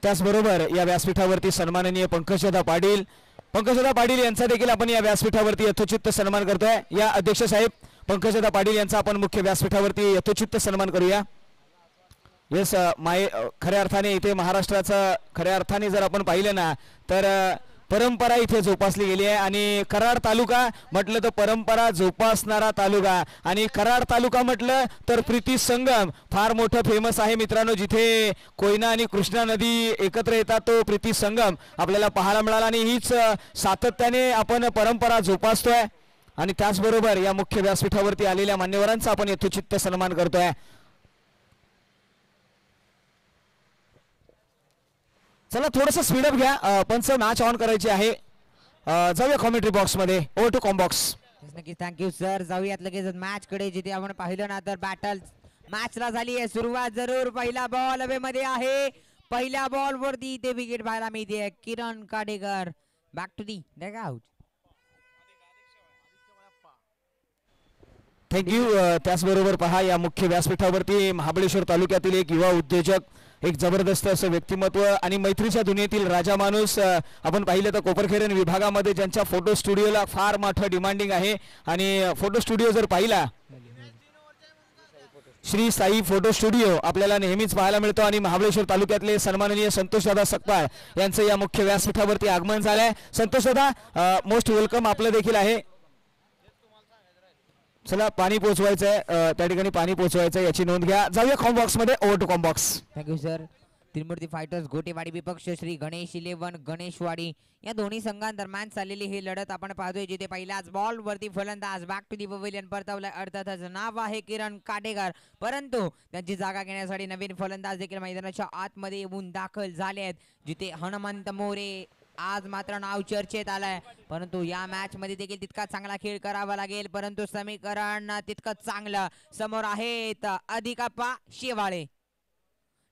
त्याचबरोबर या व्यासपीठावरती सन्माननीय पंकजदा पाटील यांचा देखील आपण या व्यासपीठावरती यथोचित सन्मान करतोय। या अध्यक्ष साहेब पंकजदा पाटील यांचा आपण मुख्य व्यासपीठावरती यथोचित सन्मान करूया। यस खऱ्या अर्थाने इथे महाराष्ट्राचा खऱ्या अर्थाने जर आपण पाहिलं ना तर परंपरा इथे जोपासली गेली आहे आणि कराड तालुका म्हटलं तर परंपरा जोपासणारा तालुका आणि कराड तालुका म्हटलं तर प्रीती संगम फार मोठं फेमस आहे मित्रांनो। जिथे कोयना आणि कृष्णा नदी एकत्र येतात तो प्रीती संगम आपल्याला पाहायला मिळाला आणि हीच सातत्याने आपण परंपरा जोपासतोय आणि त्याचबरोबर या मुख्य व्यासपीठावरती आलेल्या मान्यवरांचा आपण यथोचित सन्मान करतोय। चला थोडंसं स्पीडअप घ्या पंच मॅच ऑन करायची आहे। जाऊया कॉमेंट्री बॉक्स मध्ये ओव्हर टू कॉम्बॉक्स। नक्कीच थँक्यू सर। जाऊयात लगेच मॅच कडे जिथे आपण पाहिलं ना तर बॅटल मॅचला झाली आहे सुरुवात। जरूर पहिला बॉल हवे मध्ये आहे। पहिल्या बॉल वरती इथे विकेट पाहायला मिळते Kiran Kadekar. Back to the dugout. Thank you. त्याचबरोबर पहा या मुख्य व्यासपीठावरती महाबळेश्वर तालुक्यातील एक युवा उद्योजक एक जबरदस्त असं व्यक्तिमत्व आणि मैत्रीच्या दुनियेतील राजा माणूस आपण पाहिलं तर कोपरखैरणे विभागामध्ये ज्यांच्या फोटो स्टुडिओला फार मोठं डिमांडिंग आहे आणि फोटो स्टुडिओ जर पाहिला श्री साई फोटो स्टुडिओ आपल्याला नेहमीच पाहायला मिळतो आणि महाबळेश्वर तालुक्यातले सन्माननीय संतोषदादा सकपाळ यांचं या मुख्य व्यासपीठावरती आगमन झालंय। संतोषदादा मोस्ट वेलकम आपलं देखील आहे। चला पाणी पोहोचवायचंय त्या ठिकाणी पाणी पोहोचवायचंय याची नोंद घ्या। जाऊया कॉम्बॉक्स मध्ये over to combox. Thank you sir. Trimurti fighters Gotewadi विपक्ष श्री गणेश 11 गणेशवाडी या दोन्ही संघांदरम्यान चाललेली ही लढत आपण पाहतोय जिथे पहिल्याच बॉल वरती फलंदाज बॅक टू दी पवेलियन परतवलाय। अर्थातच नाव आहे किरण काटेकर परंतु त्यांची जागा घेण्यासाठी नवीन फलंदाज देखील मैदानाच्या आतमध्ये येऊन दाखल झाले आहेत जिथे हनुमंत मोरे आज मात्र नाव चर्चेत आलाय परंतु या मॅच मध्ये देखील तितका चांगला खेळ करावा लागेल परंतु समीकरण तितकं चांगलं समोर आहेत अधिकाप्पा शेवाळे।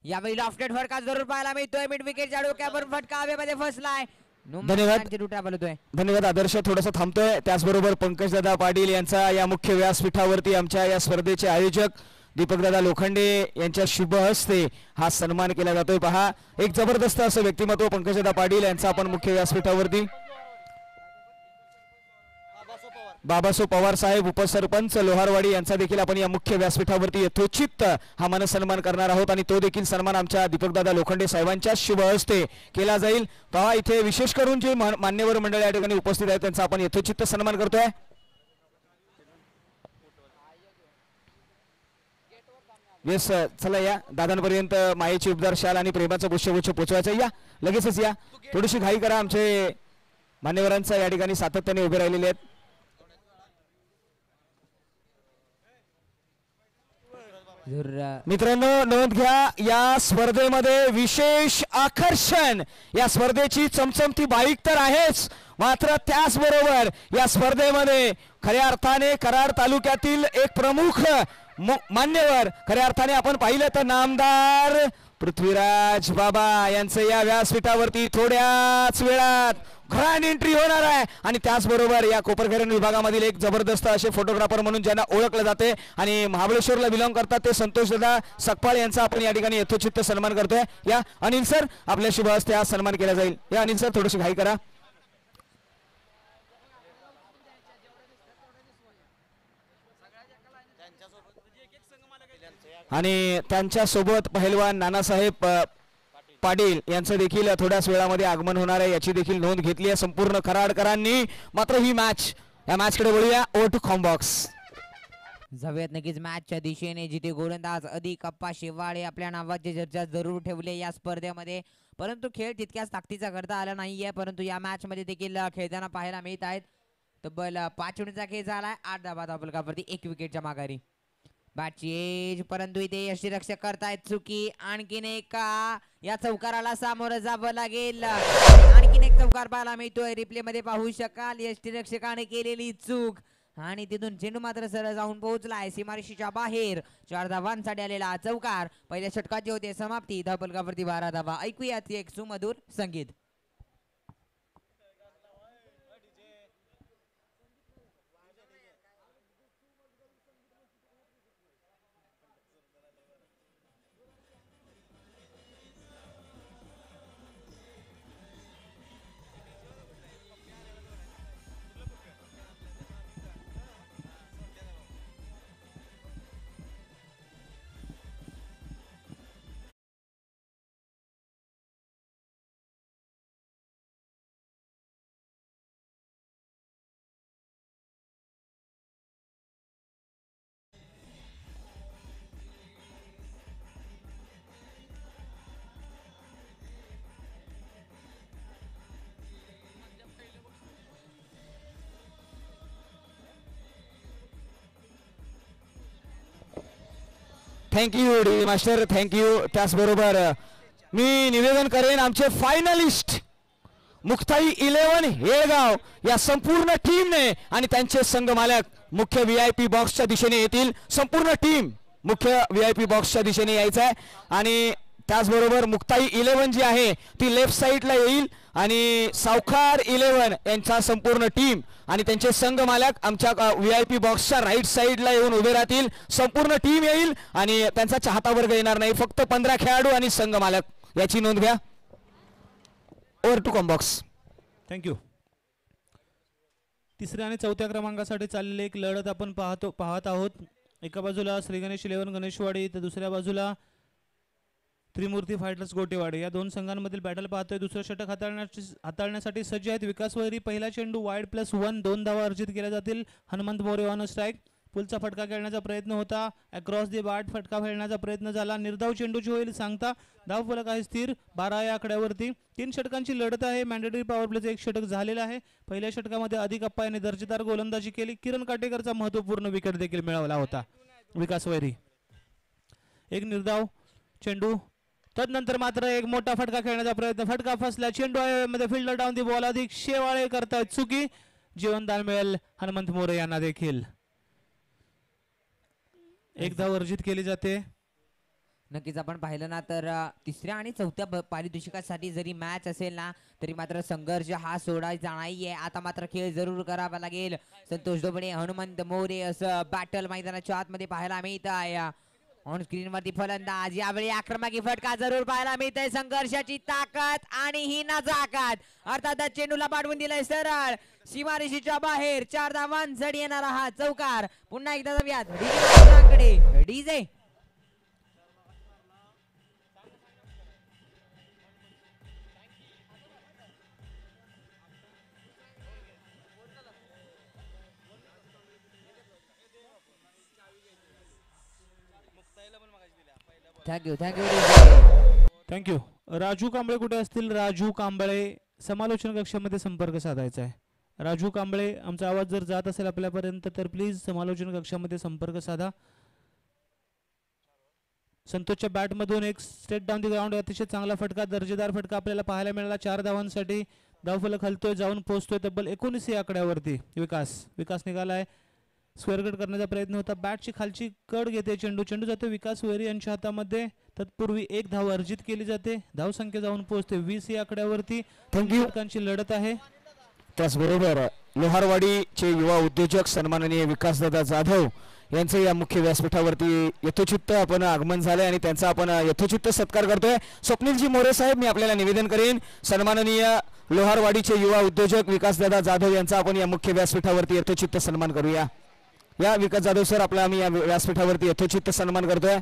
यावेळी लॉफ्टेड फटका जरूर पाहायला मिळतोय। मिड विकेटच्या डोक्यावर फटका हवेमध्ये फसलाय। धन्यवाद आदर्श थोडंसं थांबतोय। त्याचबरोबर पंकजदादा पाटील यांचा या मुख्य व्यासपीठावरती आमच्या या स्पर्धेचे आयोजक दीपकदादा लोखंडे यांच्या शुभ हस्ते हा सन्मान केला जातोय। पहा एक जबरदस्त असं व्यक्तिमत्व पंकजदादा पाटील यांचा आपण मुख्य व्यासपीठावरती बाबासो पवार साहेब उपसरपंच लोहारवाडी यांचा देखील आपण या मुख्य व्यासपीठावरती यथोचित हा मानसन्मान करणार आहोत आणि तो देखील सन्मान आमच्या दीपकदादा लोखंडे साहेबांच्या शुभ हस्ते केला जाईल। पहा इथे विशेष करून जे मान्यवर मंडळ या ठिकाणी उपस्थित आहेत त्यांचा आपण यथोचित सन्मान करतोय। येस चला या दादांपर्यंत मायेची उबदार शाल आणि प्रेमाचं पुष्पगुच्छ पोचवायचं। या लगेचच या थोडीशी घाई करा आमचे मान्यवरांचा या ठिकाणी सातत्याने उभे राहिलेले आहेत। मित्रांनो नोंद घ्या या स्पर्धेमध्ये विशेष आकर्षण या स्पर्धेची चमचमती बाईक तर आहेच मात्र त्याचबरोबर या स्पर्धेमध्ये खऱ्या अर्थाने कराड तालुक्यातील एक प्रमुख मान्यवर खऱ्या अर्थाने आपण पाहिलं तर नामदार पृथ्वीराज बाबा यांचं या व्यासपीठावरती थोड्याच वेळात ग्रँड एंट्री होणार आहे आणि त्याचबरोबर या कोपरखैरणे विभागामधील एक जबरदस्त असे फोटोग्राफर म्हणून ज्यांना ओळखलं जाते आणि महाबळेश्वरला बिलॉंग करतात ते संतोषदादा सकपाळ यांचा आपण या ठिकाणी यथोचित सन्मान करतोय। या अनिल सर आपल्या शुभ हस्ते हा सन्मान केला जाईल। या अनिल सर थोडीशी घाई करा। आणि त्यांच्यासोबत पहिलवान नानासाहेब पाटील यांचं देखील थोड्याच वेळामध्ये आगमन होणार आहे याची देखील नोंद घेतली आहे संपूर्ण कराडकरांनी। मात्र ही या मॅच कडे वळूया ओव्हर टू कॉम्बॉक्स। जाऊयात नक्कीच मॅचच्या दिशेने जिथे गोलंदाज अधिकाप्पा शेवाळे आपल्या नावाची चर्चा जरूर ठेवले या स्पर्धेमध्ये परंतु खेळ तितक्याच ताकदीचा करता आला नाहीये परंतु या मॅच मध्ये देखील खेळताना पाहायला मिळत आहेत। तब्बल 5 मिनिटाचा खेळ झालाय 8 धावा धावफलकावरती 1 विकेटच्या माघारी। बॅटची एज परंतु इथे यष्टीरक्षक करतायत चुकी। आणखीन एक या चौकाराला सामोरं जावं लागेल। आणखीन एक चौकार पाहायला मिळतोय रिप्ले मध्ये पाहू शकाल यष्टीरक्षकाने केलेली चूक आणि तिथून चेंडू मात्र सरळ जाऊन पोहोचलाय सीमारेषेच्या बाहेर। 4 धावांसाठी आलेला चौकार पहिल्या षटकाची होते समाप्ती धावफलकावरती 12 धावा। ऐकूयात एक सुमधुर संगीत। Thank you D master, thank you. त्याचबरोबर मी निवेदन करेन आमचे फायनलिस्ट मुक्ताई 11 हेळगाव या संपूर्ण टीमने आणि त्यांचे संघ मालक मुख्य VIP बॉक्सच्या दिशेने येतील. संपूर्ण टीम मुख्य VIP बॉक्सच्या दिशेने यायचं आहे आणि त्याचबरोबर मुक्ताई 11 जी आहे ती लेफ्ट साईडला येईल आणि सावकार 11 यांचा संपूर्ण टीम आणि त्यांचे संघ मालक आमच्या VIP बॉक्सच्या राईट साईडला येऊन उभे राहतील. संपूर्ण टीम येईल आणि त्यांचा चाहता वर्ग येणार नाही, फक्त 15 खेळाडू आणि संघ मालक, याची नोंद घ्या. Over to combox. थँक्यू. तिसऱ्या आणि चौथ्या क्रमांकासाठी चाललेली एक लढत आपण पाहत आहोत. एका बाजूला श्री गणेश 11 गणेशवाडी तर दुसऱ्या बाजूला त्रिमूर्ती फायटर्स गोटेवाडी. या दोन संघांमधील बॅटल पाहतोय. दुसरं षटक हाताळण्यासाठी सज्ज आहेत विकास वैरी. पहिला चेंडू वाईड +1, 2 धावा अर्जित केल्या जातील. Hanumant More on strike. पुलचा फटका खेळण्याचा प्रयत्न होता, अक्रॉस दी बाट फटका खेळण्याचा प्रयत्न झाला. निर्धाव चेंडूची होईल सांगता. धाव फलक आहे स्थिर 12 या आकड्यावरती. 3 षटकांची लढत आहे. मॅन्डेटरी पॉवर प्लेचं एक षटक झालेलं आहे. पहिल्या षटकामध्ये अधिक अप्पा यांनी दर्जेदार गोलंदाजी केली. किरण काटेकरचा महत्त्वपूर्ण विकेट देखील मिळवला होता विकास वैरी. एक निर्धाव चेंडू, तदनंतर मात्र एक मोठा फटका खेळण्याचा प्रयत्न, फटका फसला. चेंडू मध्ये फिल्डर डाऊन दी बॉल. अधिक शेवाळे करतायत चुकी. जीवनदान मिळेल हनुमंत मोरे यांना देखील. एक धाव अर्जित केली जाते. नक्कीच आपण पाहिलं ना तर तिसऱ्या आणि चौथ्या पारितोषिकासाठी जरी मॅच असेल ना तरी मात्र संघर्ष हा सोडायचा नाहीये. आता मात्र खेळ जरूर करावा लागेल. संतोष डोबळे, हनुमंत मोरे असं बॅटल मैदानाच्या आतमध्ये पाहायला मिळत आहे. ऑन स्क्रीन वरती फलंदाज, यावेळी आक्रमक फटका जरूर पाहायला मिळतंय. संघर्षाची ताकद आणि ही नजाकत. अर्थातच चेंडूला पाठवून दिलाय सरळ सीमारेषेच्या बाहेर. 4 धावांसाठी येणारा हा चौकार. पुन्हा एकदा जाऊयात डीजे. थँक्यू. राजू कांबळे कुठे असतील? राजू कांबळे समालोचन कक्षामध्ये संपर्क साधायचा आहे. राजू कांबळे, आमचा आवाज जर जात असेल आपल्यापर्यंत तर प्लीज समालोचन कक्षामध्ये संपर्क साधा. संतोषच्या बॅटमधून एक स्ट्रेट डाऊन दी ग्राउंड अतिशय चांगला फटका, दर्जेदार फटका आपल्याला पाहायला मिळाला. 4 धावांसाठी धावफलक हलतोय, जाऊन पोहोचतोय तब्बल 19 या आकड्यावरती. विकास निघालाय. स्क्वेअर कट करण्याचा प्रयत्न होता. बॅटची खालची कड घेते चेंडू जातो विकास वैरी यांच्या हातामध्ये. तत्पूर्वी एक धाव अर्जित केली जाते. धाव संख्या जाऊन पोहोचते 20 या आकड्यावरती. षटकांची लढत आहे. त्याचबरोबर लोहारवाडीचे युवा उद्योजक सन्माननीय विकासदादा जाधव यांचे या मुख्य व्यासपीठावरती यथोचित्त आपण आगमन झाले आणि त्यांचा आपण यथोचित्त सत्कार करतोय. स्वप्नीलजी मोरे साहेब, मी आपल्याला निवेदन करेन सन्माननीय लोहारवाडीचे युवा उद्योजक विकासदादा जाधव यांचा आपण या मुख्य व्यासपीठावरती यथोचित्त सन्मान करूया. या विकास जाधव सर, आपला आम्ही या व्यासपीठावरती यथोचित्त सन्मान करतोय.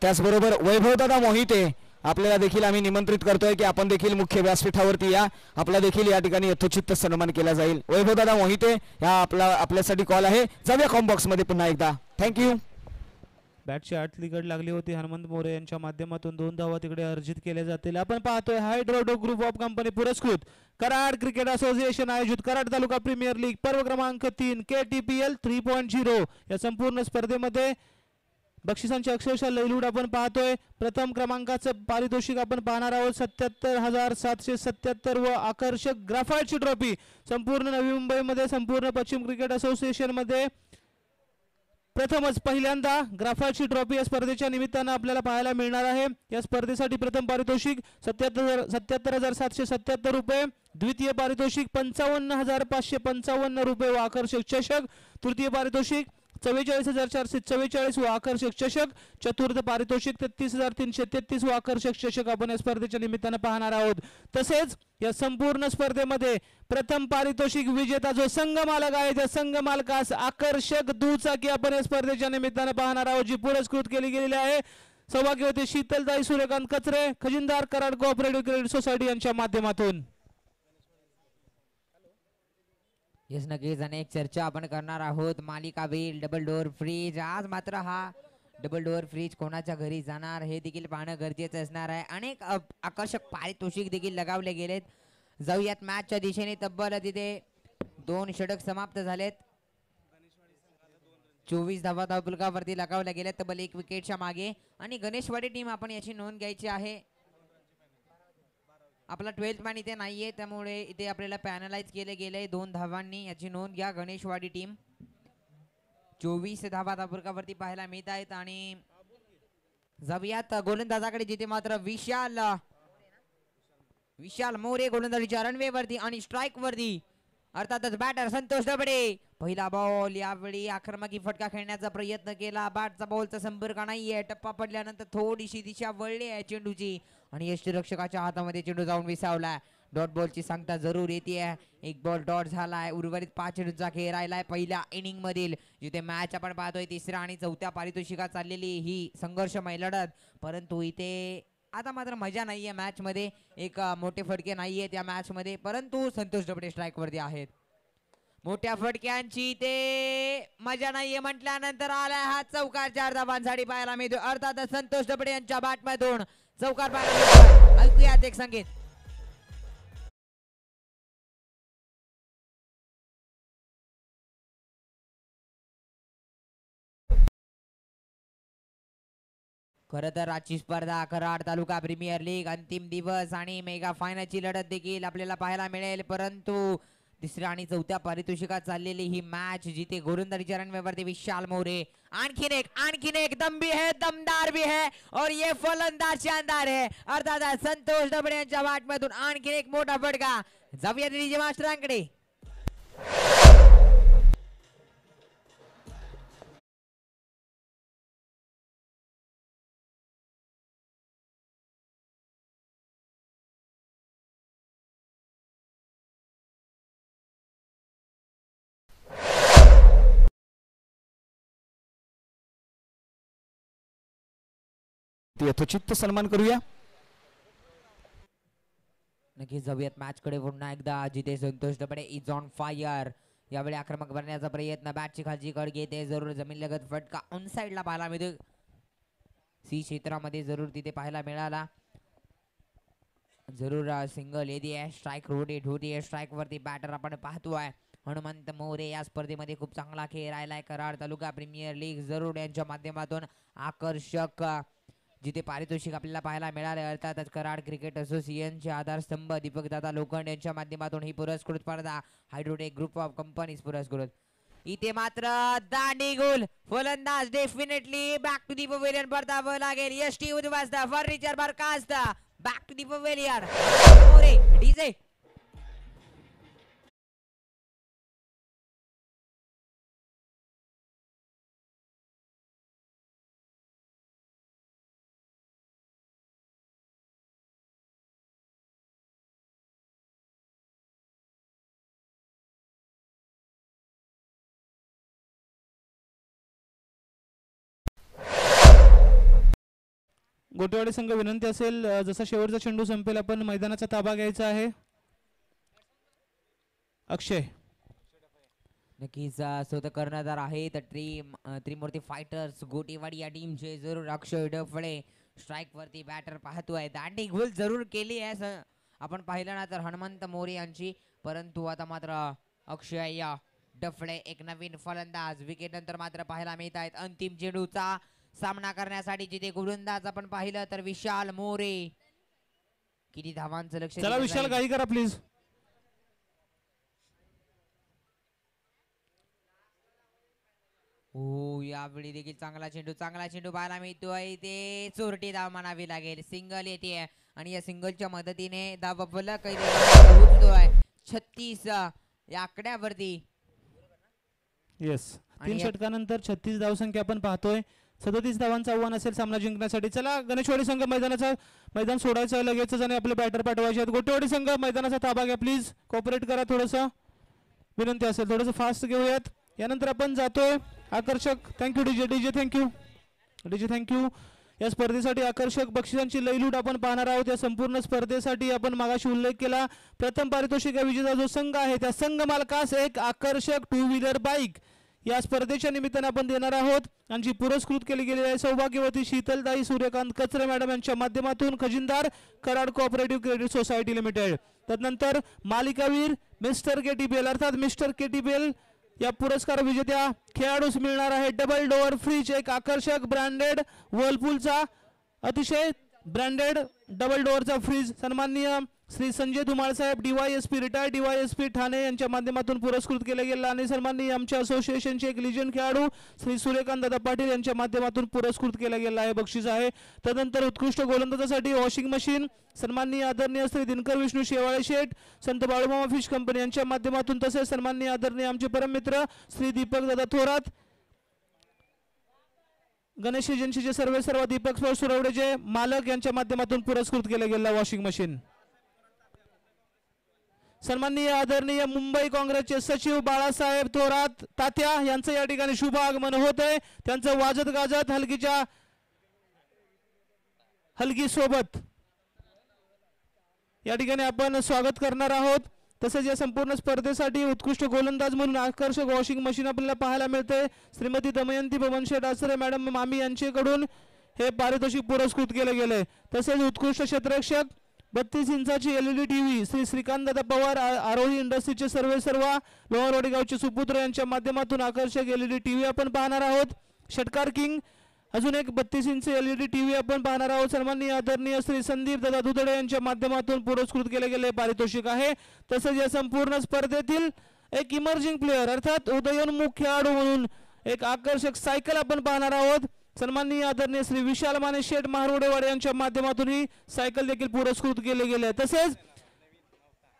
त्याचबरोबर वैभवदादा मोहिते आपल्याला देखील आम्ही निमंत्रित करतोय की आपण देखील मुख्य व्यासपीठावरती या. आपला देखील या ठिकाणी यथोचित्त सन्मान केला जाईल. वैभवदादा मोहिते या आपल्यासाठी कॉल आहे. जाऊया कॉम्बॉक्स मध्ये पुन्हा एकदा. थँक्यू. बॅटची आतली गड लागली होती. हनुमंत मोरे यांच्या माध्यमातून 2 धावा तिकडे अर्जित केल्या जातील. आपण पाहतोय हायड्रोडो ग्रुप ऑफ कंपनी पुरस्कृत कराड क्रिकेट असोसिएशन आयोजित कराड तालुका प्रीमियर लीग पर्व क्रमांक 3 KTPL 3.0 या संपूर्ण स्पर्धेमध्ये बक्षिसांची अक्षरशः लयलूट आपण पाहतोय. प्रथम क्रमांकाचं पारितोषिक आपण पाहणार आहोत 77,777 व आकर्षक ग्राफाईटची ट्रॉफी. संपूर्ण नवी मुंबईमध्ये, संपूर्ण पश्चिम क्रिकेट असोसिएशन मध्ये प्रथमच पहिल्यांदा ग्राफाईटची ट्रॉफी या स्पर्धेच्या निमित्तानं आपल्याला पाहायला मिळणार आहे. या स्पर्धेसाठी प्रथम पारितोषिक 77,777 रुपये, द्वितीय पारितोषिक 55,555 रुपये व आकर्षक चषक, तृतीय पारितोषिक 44,444 व आकर्षक चषक, चतुर्थ पारितोषिक 33,333 व आकर्षक चषक आपण या स्पर्धेच्या निमित्तानं पाहणार आहोत. तसेच या संपूर्ण स्पर्धेमध्ये प्रथम पारितोषिक विजेता जो संघ मालक आहे त्या संघ मालकास आकर्षक दुचाकी आपण या स्पर्धेच्या निमित्तानं पाहणार आहोत जी पुरस्कृत केली गेलेली आहे. सौभाग्यवती शीतलताई सूर्यकांत कचरे, खजिनदार कराड कोऑपरेटिव्ह क्रेडिट सोसायटी यांच्या माध्यमातून. येस, नक्कीच अनेक चर्चा आपण करणार आहोत. मालिका बिल, डबल डोअर फ्रीज. आज मात्र हा डबल डोअर फ्रीज कोणाच्या घरी जाणार हे देखील पाहणं गरजेचं असणार आहे. अनेक आकर्षक पारितोषिक देखील लगावले गेलेत. जाऊयात मॅचच्या दिशेने. तब्बल तिथे 2 षटक समाप्त झालेत. 24 धावा धावफलकावरती लगावल्या गेल्या तब्बल 1 विकेटच्या मागे आणि गणेशवाडी टीम आपण याची नोंद घ्यायची आहे. आपला 12th मॅन इथे नाहीये त्यामुळे इथे आपल्याला पॅनलाइज केले गेले 2 धावांनी. याची नोंद घ्या. गणेशवाडी टीम 24 धावा धावफलकावरती पाहायला मिळत आहेत आणि जाऊयात गोलंदाजाकडे जिथे मात्र विशाल मोरे गोलंदाजीच्या रनवे वरती आणि स्ट्राइक वरती अर्थातच बॅटर संतोष दबडे. पहिला बॉल यावेळी आक्रमकी फटका खेळण्याचा प्रयत्न केला. बॅटचा बॉलचा संपर्क नाहीये. टप्पा पडल्यानंतर थोडीशी दिशा वळली आहे चेंडूची आणि यष्टीरक्षकाच्या हातामध्ये चेंडू जाऊन विसावलाय. डॉट बॉलची सांगता जरूर येते. एक बॉल डॉट झालाय. उर्वरित 5 चेंडूचा खेळ राहिलाय पहिल्या इनिंग मधील. जिथे मॅच आपण पाहतोय तिसऱ्या आणि चौथ्या पारितोषिकात चाललेली ही संघर्षमय लढत. परंतु इथे आता मात्र मजा नाहीये मॅच मध्ये. एक मोठे फटके नाहीये त्या मॅच मध्ये परंतु संतोष दबडे स्ट्राइक वरती आहेत. मोठ्या फटक्यांची ते मजा नाहीये म्हटल्यानंतर आलाय हा चौकार 4 धावांसाठी पाहायला मिळतो. अर्थातच संतोष दबडे यांच्या बॅटमधून चौकार पाहायला मिळतो. ऐकूयात एक संगीत. खरं तर आजची स्पर्धा कराड तालुका प्रीमियर लीग अंतिम दिवस आणि मेगा फायनलची लढत देखील आपल्याला पाहायला मिळेल. परंतु तिसऱ्या आणि चौथ्या पारितोषिकात चाललेली ही मॅच जिथे गोलंदाजीच्या रनवेवरती विशाल मोरे आणखीन एक दम भी है, दमदार भी है और ये फलंदाज शानदार है. अर्थात संतोष दबडे यांच्या बॅटमधून आणखीन एक मोठा फटका. जाऊया डीजे मास्टरांकडे. यथोचित सन्मान करूया. नक्कीच जाऊयात मॅच कडे पुन्हा एकदा जिथे Santosh Dabade is on fire. यावेळी आक्रमक बनण्याचा प्रयत्न. बॅटची खालची कड घेते जरूर जमीन लगत फटका ऑन साइडला पाहायला मिळतो. सी क्षेत्रामध्ये जरूर तिथे पाहायला मिळाला. जरूर सिंगल येते आहे. स्ट्राइक रोटेट होते. स्ट्राइक वरती बॅटर आपण पाहतोय हनुमंत मोरे. या स्पर्धेमध्ये खूप चांगला खेळ राहिलाय. कराड तालुका प्रीमियर लीग जरूर यांच्या माध्यमातून आकर्षक जिथे पारितोषिक आपल्याला पाहायला मिळाले. अर्थातच कराड क्रिकेट असोसिएशनचे आधारस्तंभ दीपक दादा लोखंड यांच्या माध्यमातून ही पुरस्कृत स्पर्धा हायड्रोटेक ग्रुप ऑफ कंपनीज पुरस्कृत. इथे मात्र दांडी गोल फलंदाज definitely back to the pavilion परतावं लागेल. यष्टी उद्वास्त फर्निचर बरखास्त back to the pavilion. More DJ Gotewadi संघ विनंती असेल जसा शेवटचा चेंडू संपेल आपण मैदानाचा ताबा घ्यायचा आहे. अक्षय नक्कीच स्वतः कर्णधार आहेत त्रिमूर्ती फायटर्स गोटेवाडी या टीमचे. जरूर अक्षय डफळे स्ट्राइक वरती बॅटर पाहतोय. दांडी गोल जरूर केली आहे आपण पाहिलं ना तर हनुमंत मोरे यांची. परंतु आता मात्र अक्षय डफळे एक नवीन फलंदाज. विकेट नंतर मात्र पाहायला मिळत आहेत अंतिम चेंडूचा सामना करण्यासाठी जिथे गोलंदाज आपण पाहिलं तर विशाल मोरे. किती धावांचं लक्ष. चला विशाल काही करा प्लीज. हो यावेळी देखील चांगला चेंडू पाहायला मिळतोय. ते चोरटी धाव म्हणावी लागेल. सिंगल येते आणि या सिंगलच्या मदतीने धाव फलक 36 या आकड्यावरती. येस 3 षटकानंतर 36 धावसंख्या आपण पाहतोय. 37 धावांचं आव्हान असेल सामना जिंकण्यासाठी. चला गणेशवाडी संघ मैदान सोडायचं लगेच आणि आपले बॅटर पाठवायचे आहेत. गोटेवाडी संघ मैदानाचा ताबा घ्या प्लीज. कोऑपरेट करा थोडंसं विनंती असेल. थोडंसं फास्ट घेऊयात. यानंतर आपण जातोय आकर्षक. Thank you DJ thank you. या स्पर्धेसाठी आकर्षक बक्षिसांची लयलूट आपण पाहणार आहोत. या संपूर्ण स्पर्धेसाठी आपण मागाशी उल्लेख केला प्रथम पारितोषिक विजेता जो संघ आहे त्या संघ मालकास एक आकर्षक 2 व्हीलर बाईक या स्पर्धेच्या निमित्ताने आपण देणार आहोत. आणि पुरस्कृत केली गेलेली आहे सौभाग्यवती शीतलताई सूर्यकांत कचरे मॅडम यांच्या माध्यमातून खजिनदार Karad cooperative credit society limited. तदनंतर मालिकावीर मिस्टर केटीपीएल अर्थात मिस्टर केटीपीएल या पुरस्कार विजेत्या खेळाडूस मिळणार आहे डबल डोअर फ्रीज, एक आकर्षक ब्रँडेड वर्लपूलचा अतिशय ब्रँडेड डबल डोअरचा फ्रीज. सन्माननीय श्री संजय धुमाळ साहेब DYSP रिटायर्ड DYSP ठाणे यांच्या माध्यमातून पुरस्कृत केले गेले आणि सन्माननीय आमच्या असोसिएशनचे एक लिजंड खेळाडू श्री सूर्यकांत दादा पाटील यांच्या माध्यमातून पुरस्कृत केला गेला आहे. बक्षीस आहे. तदनंतर उत्कृष्ट गोलंदाजासाठी वॉशिंग मशीन सन्माननीय आदरणीय श्री दिनकर विष्णू शेवाळे शेठ संत बाळूमामा फिश कंपनी यांच्या माध्यमातून, तसेच सन्माननीय आदरणीय आमचे परममित्र श्री दीपक दादा थोरात गणेश एजन्सीचे सर्व दीपक सुरवडेचे मालक यांच्या माध्यमातून पुरस्कृत केले गेला वॉशिंग मशीन. सन्माननीय आदरणीय मुंबई काँग्रेसचे सचिव बाळासाहेब थोरात तात्या यांचं या ठिकाणी शुभ आगमन होत आहे. त्यांचं वाजत गाजत हलगी सोबत या ठिकाणी आपण स्वागत करणार आहोत. तसेच या संपूर्ण स्पर्धेसाठी उत्कृष्ट गोलंदाज म्हणून आकर्षक वॉशिंग मशीन आपल्याला पाहायला मिळते. श्रीमती दमयंती बबनशेठ आसरे मॅडम मामी यांच्याकडून हे पारितोषिक पुरस्कृत केले गेले. तसेच उत्कृष्ट क्षेत्ररक्षक 32 इंचाची LED TV श्री श्रीकांत दादा पवार आरोही इंडस्ट्रीचे सर्व लोहारवाडी गावचे सुपुत्र यांच्या माध्यमातून आकर्षक LED TV आपण पाहणार आहोत. षटकार किंग अजून एक 32 इंच LED TV आपण पाहणार आहोत. सन्माननीय आदरणीय श्री संदीप दादा दुधडे यांच्या माध्यमातून पुरस्कृत केले गेले पारितोषिक आहे. तसेच या संपूर्ण स्पर्धेतील एक इमर्जिंग प्लेयर अर्थात उदयोन्मुख खेळाडू म्हणून एक आकर्षक सायकल आपण पाहणार आहोत. सन्माननीय आदरणीय श्री विशाल माने शेठ महारोडेवाडे यांच्या माध्यमातून ही सायकल देखील पुरस्कृत केले गेले. तसेच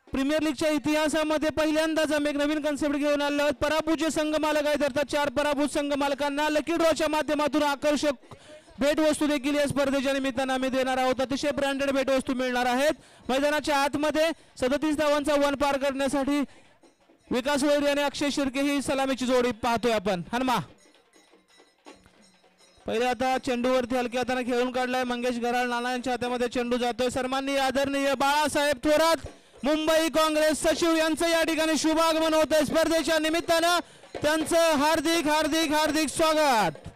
प्रीमियर लीगच्या इतिहासामध्ये पहिल्यांदाच आम्ही एक नवीन कन्सेप्ट घेऊन आलो आहोत. पराभूचे संघ मालक आहेत अर्थात 4 पराभूत संघ मालकांना लकी ड्रॉच्या माध्यमातून आकर्षक भेटवस्तू देखील या स्पर्धेच्या निमित्तानं आम्ही देणार आहोत. अतिशय ब्रँडेड भेटवस्तू मिळणार आहेत. मैदानाच्या आतमध्ये 37 धावांचा वन पार करण्यासाठी विकास वैरी आणि अक्षय शिर्के ही सलामीची जोडी पाहतोय आपण. हनुमा पहिले आता चेंडूवरती हलक्या हाताने खेळून काढलाय. मंगेश गराळ नाना यांच्या हातामध्ये चेंडू जातोय. सन्माननीय आदरणीय बाळासाहेब थोरात मुंबई काँग्रेस सचिव यांचं या ठिकाणी शुभागमन होत आहे. स्पर्धेच्या निमित्तानं त्यांचं हार्दिक हार्दिक हार्दिक स्वागत.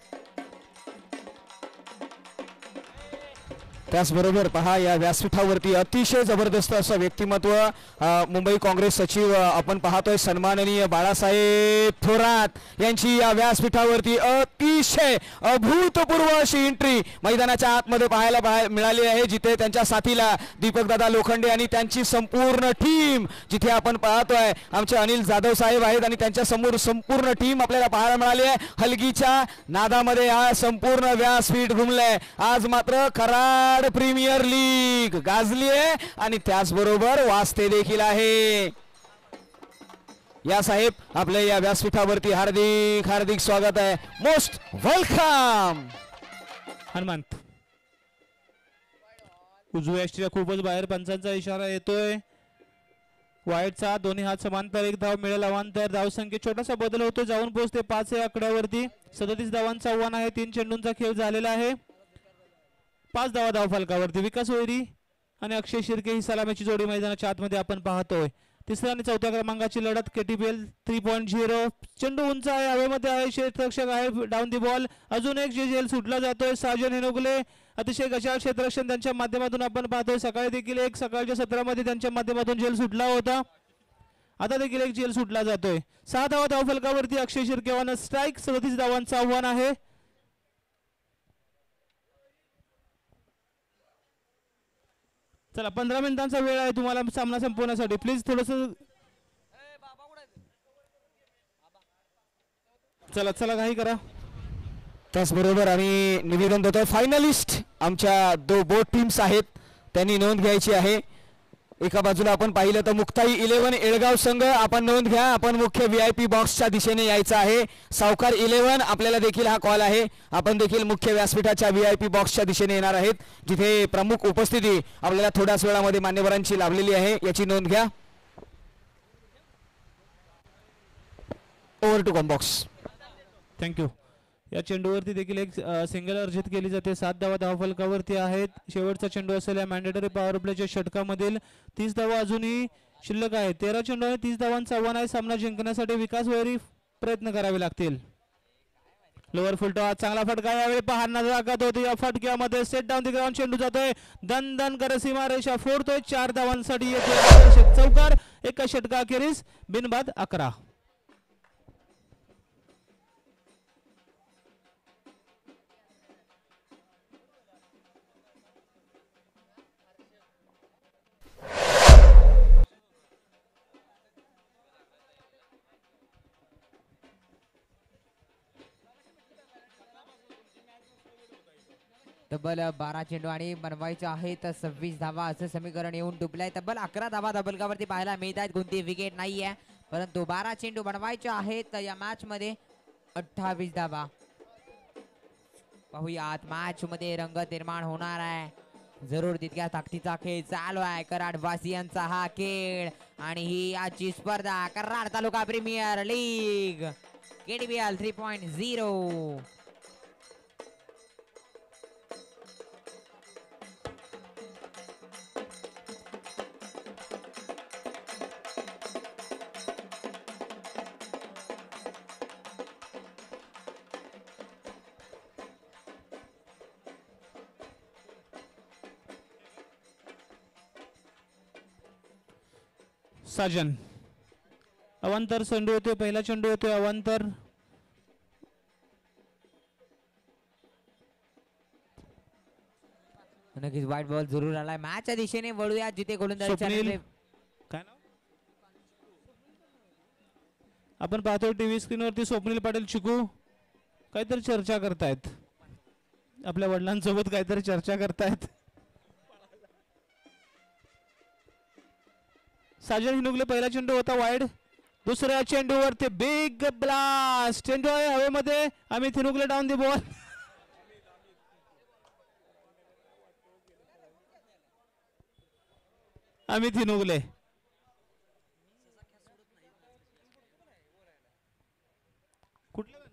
त्याचबरोबर पहा या व्यासपीठावरती अतिशय जबरदस्त असं व्यक्तिमत्व मुंबई काँग्रेस सचिव आपण पाहतोय सन्माननीय बाळासाहेब थोरात यांची या व्यासपीठावरती अतिशय अभूतपूर्व अशी एंट्री मैदानाच्या आतमध्ये पाहायला मिळाली आहे, जिथे त्यांच्या साथीला दीपकदादा लोखंडे आणि त्यांची संपूर्ण टीम, जिथे आपण पाहतोय आमचे अनिल जाधव साहेब आहेत आणि त्यांच्या समोर संपूर्ण टीम आपल्याला पाहायला मिळाली आहे. हलगीच्या नादामध्ये हा संपूर्ण व्यासपीठ घुमलंय. आज मात्र कराड प्रीमियर लीग गाजली आहे आणि त्याचबरोबर वाजते देखील आहे. या साहेब आपल्या या व्यासपीठावरती हार्दिक हार्दिक स्वागत आहे. Most welcome. हनुमंत उजव्या यष्टीला खूपच बाहेर पंचांचा इशारा येतोय. वाईटचा दोन्ही हात समांतर, एक धाव मिळेल अवांतर. धावसंख्येत छोटासा बदल होतो, जाऊन पोहोचते 5 या आकड्यावरती. 37 धावांचा आव्हान आहे. 3 चेंडूंचा खेळ झालेला आहे. 5 धावा धाव फलकावरती. विकास वैरी आणि अक्षय शिर्के ही सलामीची जोडी मैदानाच्या आतमध्ये आपण पाहतोय. तिसऱ्या आणि चौथ्या क्रमांकाची लढत KTPL 3.0. चेंडू उंच आहे, हवेमध्ये आहे, क्षेत्ररक्षक आहे डाऊन दी बॉल. अजून एक झेल सुटला जातोय. साजन हेनुगले अतिशय गशाळ क्षेत्ररक्षण त्यांच्या माध्यमातून आपण पाहतोय. सकाळी देखील एक सकाळच्या सत्रामध्ये त्यांच्या माध्यमातून झेल सुटला होता, आता देखील एक झेल सुटला जातोय. 6 धावा धाव फलकावरती अक्षय शिर्के वन स्ट्राईक. 37 धावांचं आव्हान आहे. चला 15 मिनिटांचा वेळ आहे तुम्हाला सामना संपवण्यासाठी. प्लीज थोडस चला चला काही करा. त्याचबरोबर आम्ही निवेदन देतोय फायनलिस्ट आमच्या 2 बोट टीम्स आहेत, त्यांनी नोंद घ्यायची आहे. एका बाजूला आपण पाहिलं तर मुक्ताई 11 एळगाव संघ, आपण नोंद घ्या. आपण मुख्य VIP बॉक्सच्या दिशेने यायचं आहे. सावकार 11 आपल्याला देखील हा कॉल आहे. आपण देखील मुख्य व्यासपीठाच्या VIP बॉक्सच्या दिशेने येणार आहेत, जिथे प्रमुख उपस्थिती आपल्याला थोड्याच वेळामध्ये मान्यवरांची लाभलेली आहे, याची नोंद घ्या. Over to combox. थँक्यू. या चेंडूवरती देखील एक सिंगल अर्जित केली जाते. 7 धावा धावफलकावरती आहेत. शेवटचा चेंडू असलेल्या मॅन्डेटरी पॉवर प्लेच्या षटकामधील 30 धावा अजूनही शिल्लक आहेत. 13 चेंडू आहे, 30 धावांचं आव्हान आहे. सामना जिंकण्यासाठी विकास वैरी प्रयत्न करावे लागतील. लोअर फुल टॉस चांगला फटका यावेळी पाहणं लागत होती. या फटक्यामध्ये सेट डाऊन दी ग्राउंड चेंडू जातोय. दन दन कर सीमा रेषा फोडतोय. 4 धावांसाठी येतोय चौकार. एका षटकाखेरीज बिनबाद 11. तब्बल 12 चेंडू आणि बनवायचे आहेत 26 धावा असं समीकरण येऊन टुपलंय. तब्बल 11 धावा धबलकावरती पाहायला मिळत आहेत. कोणती विकेट नाहीये, परंतु 12 चेंडू बनवायचे आहेत या मॅच मध्ये. 28 धावा. पाहूयात मॅच मध्ये रंगत निर्माण होणार आहे. जरूर तितक्या ताकदीचा खेळ चालू आहे. कराड वासियांचा हा खेळ आणि ही आजची स्पर्धा कराड तालुका प्रीमियर लीग KDBL 3.0. साजन अवांतर चेंडू येतोय. पहिला चेंडू येतोय अवांतर. नक्कीच वाईट बॉल जरूर आलाय. मॅचच्या दिशेने वळूया जिथे गोलंदाजी स्वप्नील. काय नाव? आपण पाहतोय टीव्ही स्क्रीनवरती स्वप्नील पाटील चिकू काहीतरी चर्चा करतायत. आपल्या वडिलांसोबत काहीतरी चर्चा करतायत. साजन हिनुगले पहिला चेंडू होता वाईड. दुसऱ्या चेंडूवरती बिग ब्लास्ट. चेंडू आहे हवेमध्ये. Amit Hinugale down the ball. Amit Hinugale कुठलं गाणं?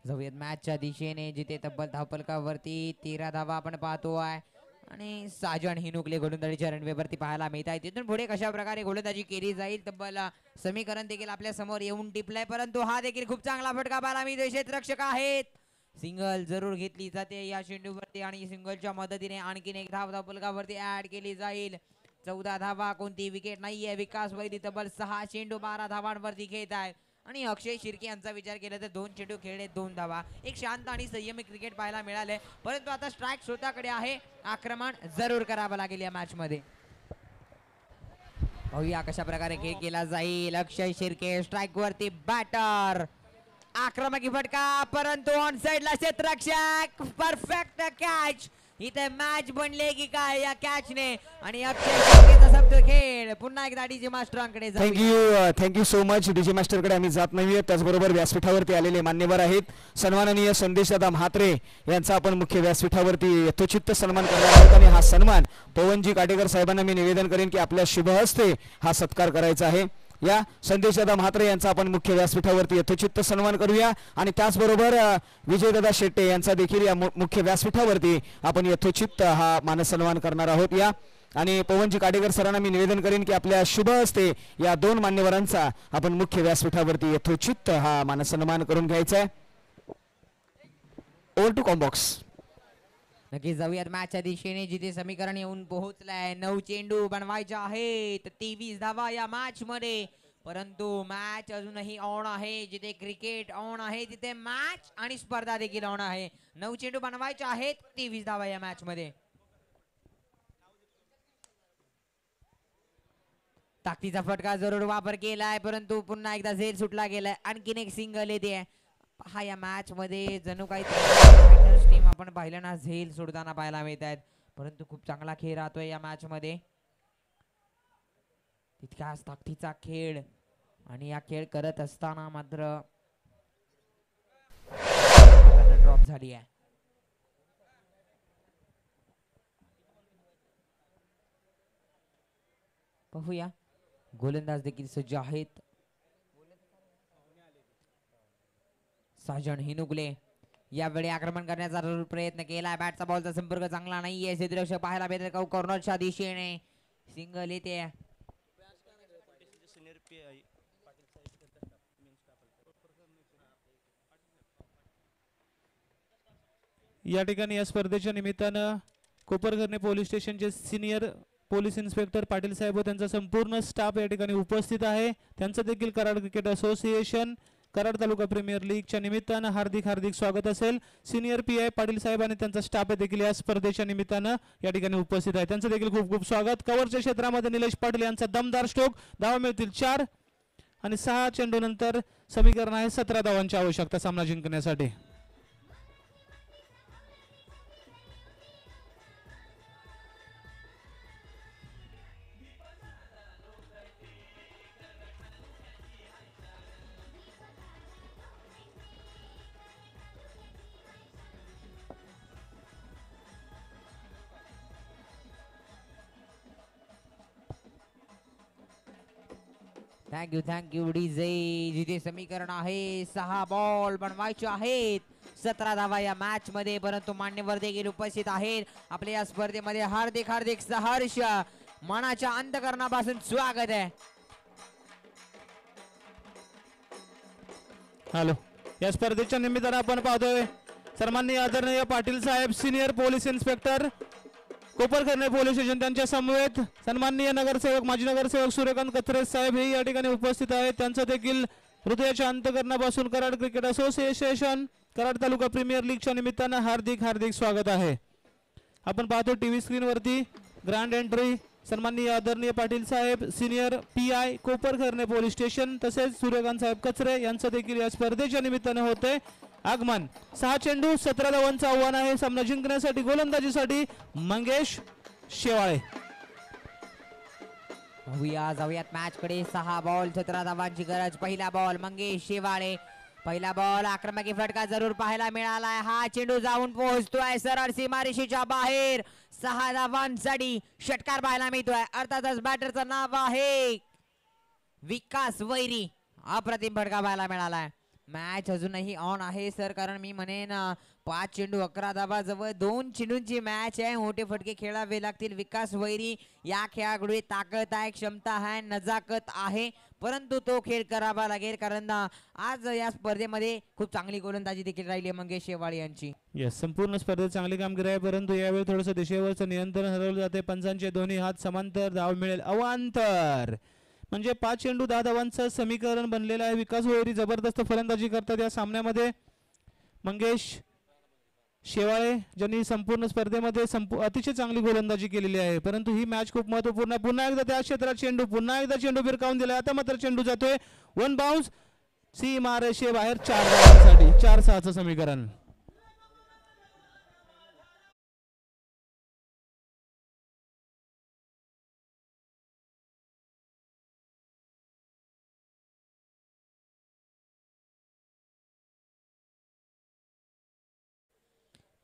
जाऊयात मॅचच्या दिशेने जिथे तब्बल धावफलकावरती 13 धावा आपण पाहतोय आणि साजन हिनुगले गोलंदाजीच्या रनवेवरती पाहायला मिळत आहे. तिथून पुढे कशा प्रकारे गोलंदाजी केली जाईल तब्बल समीकरण देखील आपल्या समोर येऊन टिपलंय, परंतु हा देखील खूप चांगला फटका पाहायला मिळतोय. क्षेत्ररक्षक आहेत. सिंगल जरूर घेतली जाते या चेंडूवरती आणि सिंगलच्या मदतीने आणखीन एक धाव धावफलकावरती ऍड केली जाईल. 14 धावा. कोणती विकेट नाहीये. विकास वैदी तब्बल 6 चेंडू 12 धावांवरती खेळत आहेत आणि अक्षय शिर्के यांचा विचार केला तर 2 चेंडू खेळले 2 धावा. एक शांत आणि संयमी क्रिकेट पाहायला मिळाले, परंतु आता स्ट्राईक स्वतःकडे आहे. आक्रमण जरूर करावं लागेल या मॅच मध्ये. पाहूया कशा प्रकारे खेळ केला जाईल. अक्षय शिर्के स्ट्राईक वरती. बॅटर आक्रमक फटका, परंतु ऑन साइडला क्षेत्ररक्षक. Perfect catch. इथे मॅच बनले की काय या कॅचने आणि अक्षय शिर्केचा शब्द खेळ पुन्हा एकदा डीजे मास्टरांकडे. Thank you so much. डीजे मास्टरकडे आम्ही जात नाहीये. त्याचबरोबर व्यासपीठावरती आलेले मान्यवर आहेत. सन्माननीय संदेशदादा म्हात्रे यांचा आपण मुख्य व्यासपीठावरती यथोचित सन्मान करणार आहोत आणि हा सन्मान पवनजी काटेकर साहेबांना मी निवेदन करेन की आपल्या शुभ हस्ते हा सत्कार करायचा आहे. या संदेशदादा म्हात्रे यांचा आपण मुख्य व्यासपीठावरती यथोचित सन्मान करूया आणि त्याचबरोबर विजयदादा शेट्टे यांचा देखील या मुख्य व्यासपीठावरती आपण यथोचित हा मानसन्मान करणार आहोत. या आणि पवनजी काटेकर सरांना मी निवेदन करेन की आपल्या शुभ हस्ते या 2 मान्यवरांचा आपण मुख्य व्यासपीठावरती यथोचित हा मानसन्मान करून घ्यायचा आहे. Over to combox. नक्की जाऊयात मॅचच्या दिशेने जिथे समीकरण येऊन पोहोचलंय. 9 चेंडू बनवायचे आहेत. 23 धावा या मॅच मध्ये, परंतु मॅच अजूनही ऑन आहे. जिथे क्रिकेट ऑन आहे तिथे मॅच आणि स्पर्धा देखील ऑन आहे. 9 चेंडू बनवायचे आहेत. 23 धावा या मॅच मध्ये. ताकदीचा फटका जरूर वापर केलाय, परंतु पुन्हा एकदा झेल सुटला गेलाय. आणखीन एक सिंगल येते. हा या मॅच मध्ये जणू काही टीम आपण पाहिलं ना झेल सोडताना पाहायला मिळत आहेत, परंतु खूप चांगला खेळ राहतोय या मॅच मध्ये. तितकाच ताकदीचा खेळ आणि या खेळ करत असताना मात्र ड्रॉप झाली आहे. पाहूया गोलंदाज देखील सज्ज आहेत. साजन हिनुगले यावेळी आक्रमण करण्याचा प्रयत्न केला. बॅटचा बॉलचा संपर्क चांगला नाहीये. क्षेत्ररक्षक पाहायला भेटत कॉर्नरच्या दिशेने. सिंगल येते. या ठिकाणी या स्पर्धेच्या निमित्तानं कोपरघरणे पोलीस स्टेशनचे सिनियर पोलीस इन्स्पेक्टर पाटील साहेब व त्यांचा संपूर्ण स्टाफ या ठिकाणी उपस्थित आहे. त्यांचं देखील कराड क्रिकेट असोसिएशन कराड तालुका प्रीमियर लीगच्या निमित्तानं हार्दिक हार्दिक स्वागत असेल. सिनियर PI पाटील साहेब आणि त्यांचा स्टाफ देखील या स्पर्धेच्या निमित्तानं या ठिकाणी उपस्थित आहे. त्यांचं देखील खूप खूप स्वागत. कव्हरच्या क्षेत्रामध्ये निलेश पाटील यांचा दमदार स्ट्रोक. धावा मिळतील 4 आणि 6 चेंडू नंतर समीकरण आहे 17 धावांची आवश्यकता सामना जिंकण्यासाठी. Thank you DJ. जिथे समीकरण आहे 6 बॉल बनवायचे आहेत, 17 धावा या मॅच मध्ये. परंतु मान्यवर देखील उपस्थित आहेत. आपल्या या स्पर्धेमध्ये हार्दिक हार्दिक सहर्ष मनाच्या अंतकरणापासून स्वागत आहे. हॅलो, या स्पर्धेच्या निमित्तानं आपण पाहतोय सन्माननीय आदरणीय पाटील साहेब senior police inspector Koparkhairane police station त्यांच्या समवेत सन्माननीय नगरसेवक माजी नगरसेवक सूर्यकांत कत्रे साहेब हे या ठिकाणी उपस्थित आहेत. त्यांचं देखील हृदयाच्या अंतकरणापासून कराड क्रिकेट असोसिएशन कराड तालुका प्रीमियर लीगच्या निमित्तानं हार्दिक हार्दिक स्वागत आहे. आपण पाहतो टीव्ही स्क्रीनवरती ग्रँड एंट्री सन्माननीय आदरणीय पाटील साहेब सिनियर PI कोपरखर्णे पोलीस स्टेशन तसेच सूर्यकांत साहेब कचरे यांचं देखील या स्पर्धेच्या निमित्तानं होते आगमन. 6 चेंडू 17 धावांचं आव्हान आहे सामना जिंकण्यासाठी. गोलंदाजीसाठी मंगेश शेवाळे. जाऊयात मॅच कडे. 6 बॉल 17 धावांची गरज. पहिला बॉल मंगेश शेवाळे. पहिला बॉल आक्रमक फटका जरूर पाहायला मिळालाय. हा चेंडू जाऊन पोहोचतोय सरळ सीमारेषेच्या बाहेर. 6 धावांसाठी षटकार पाहायला मिळतोय. अर्थातच बॅटरचं नाव आहे विकास वैरी. अप्रतिम फटका पाहायला मिळालाय. मॅच अजूनही ऑन आहे सर, कारण मी म्हणेन 5 चेंडू 11 धावा जवळ 2 चेंडूंची मॅच आहे. मोठे फटके खेळावे लागतील. विकास वैरी या खेळाडू ताकद आहे, क्षमता आहे, नजाकत आहे, परंतु तो खेळ करावा लागेल कारण आज या स्पर्धेमध्ये खूप चांगली गोलंदाजी देखील राहिली मंगेश शेवाळे यांची. येस, संपूर्ण स्पर्धेत चांगली कामगिरी आहे, परंतु यावेळी थोडंसं दिशेवरचं नियंत्रण हरवलं जाते. पंचांचे दोन्ही हात समांतर धाव मिळेल अवांतर. म्हणजे 5 चेंडू 10 धावांचं समीकरण बनलेलं आहे. विकास वैरी जबरदस्त फलंदाजी करतात या सामन्यामध्ये. मंगेश शेवाळे ज्यांनी संपूर्ण स्पर्धेमध्ये अतिशय चांगली गोलंदाजी केलेली आहे, परंतु ही मॅच खूप महत्वपूर्ण आहे. पुन्हा एकदा त्या क्षेत्रात चेंडू पुन्हा एकदा चेंडू भिरकावून दिलाय. आता मात्र चेंडू जातोय 1 बाउन्स सीमारेषे बाहेर. 4 धावांसाठी 4-6चं समीकरण.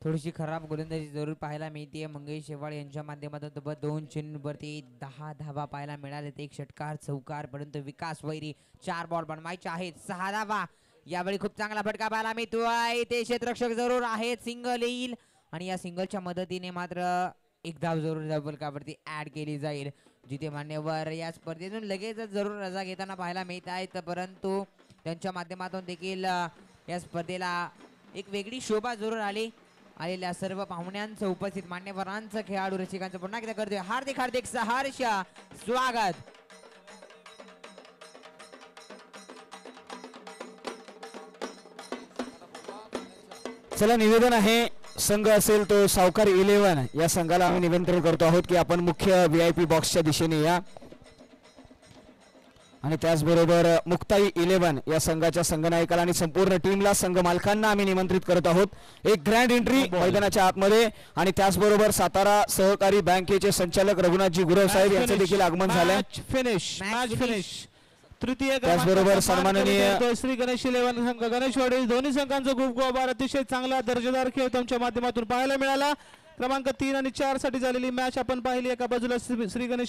थोडीशी खराब गोलंदाजी जरूर पाहायला मिळते मंगेश शेवाळे यांच्या माध्यमातून. तब्बल 2 चेंडूवरती 10 धावा पाहायला मिळालेत. 1 षटकार चौकार. परंतु विकास वैरी 4 बॉल बनवायचे आहेत. 6 धावा. यावेळी खूप चांगला फटका पाहायला मिळतोय. ते क्षेत्ररक्षक जरूर आहेत. सिंगल येईल आणि या सिंगलच्या मदतीने मात्र 1 धाव जरूर फलकावरती ऍड केली जाईल. जिथे मान्यवर या स्पर्धेतून लगेच जरूर रजा घेताना पाहायला मिळत आहेत, परंतु त्यांच्या माध्यमातून देखील या स्पर्धेला एक वेगळी शोभा जरूर आलेल्या सर्व पाहुण्यांचं उपस्थित मान्यवरांचं खेळाडू रसिकांचं पुन्हा एकदा करतोय हार्दिक हार्दिक सहर्ष स्वागत. चला, निवेदन आहे संघ असेल तो सावकार 11 या संघाला आम्ही निमंत्रण करतो आहोत की आपण मुख्य VIP बॉक्सच्या दिशेने या. आणि त्याचबरोबर मुक्ताई 11 या संघाच्या संघनायकाला आणि संपूर्ण टीमला संघ मालकांना आम्ही निमंत्रित करत आहोत. एक ग्रँड एंट्री मैदानाच्या आतमध्ये. आणि त्याचबरोबर सातारा सहकारी बँकेचे संचालक रघुनाथजी गुरव साहेब यांचं देखील आगमन झालंय. Match finish. तृतीय त्याचबरोबर सन्माननीय श्री गणेश 11 संघ गणेशवाडी दोन्ही संघांचा खूप खूप आभार. अतिशय चांगला दर्जेदार खेळ तुमच्या माध्यमातून पाहायला मिळाला. क्रमांक 3 आणि 4 साठी झालेली मॅच आपण पाहिली. एका बाजूला श्री गणेश